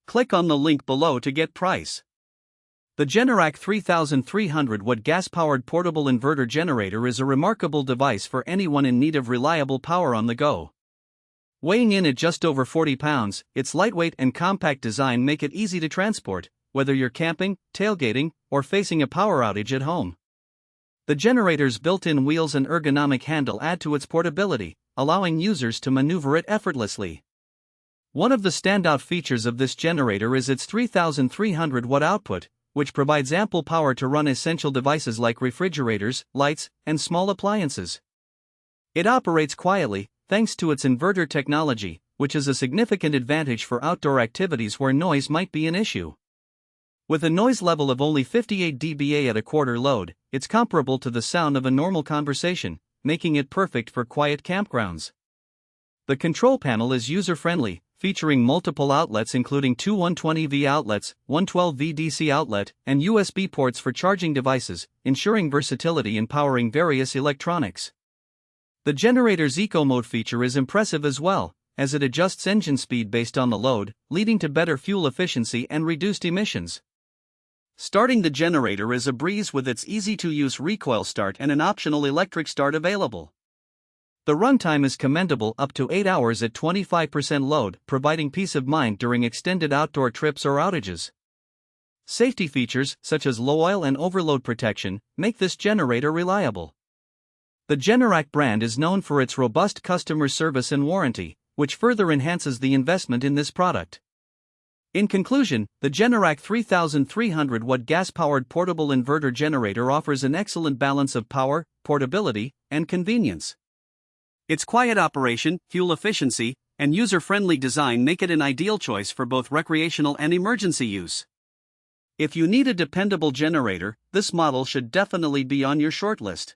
Click on the link below to get price. The Generac 3300-watt gas-powered portable inverter generator is a remarkable device for anyone in need of reliable power on the go. Weighing in at just over 40 pounds, its lightweight and compact design make it easy to transport, whether you're camping, tailgating, or facing a power outage at home. The generator's built-in wheels and ergonomic handle add to its portability, allowing users to maneuver it effortlessly. One of the standout features of this generator is its 3,300-watt output, which provides ample power to run essential devices like refrigerators, lights, and small appliances. It operates quietly, thanks to its inverter technology, which is a significant advantage for outdoor activities where noise might be an issue. With a noise level of only 58 dBA at a quarter load, it's comparable to the sound of a normal conversation, making it perfect for quiet campgrounds. The control panel is user-friendly, featuring multiple outlets including two 120V outlets, 112V DC outlet, and USB ports for charging devices, ensuring versatility in powering various electronics. The generator's Eco Mode feature is impressive as well, as it adjusts engine speed based on the load, leading to better fuel efficiency and reduced emissions. Starting the generator is a breeze with its easy-to-use recoil start and an optional electric start available. The runtime is commendable, up to 8 hours at 25% load, providing peace of mind during extended outdoor trips or outages. Safety features, such as low oil and overload protection, make this generator reliable. The Generac brand is known for its robust customer service and warranty, which further enhances the investment in this product. In conclusion, the Generac 3300-watt gas-powered portable inverter generator offers an excellent balance of power, portability, and convenience. Its quiet operation, fuel efficiency, and user-friendly design make it an ideal choice for both recreational and emergency use. If you need a dependable generator, this model should definitely be on your shortlist.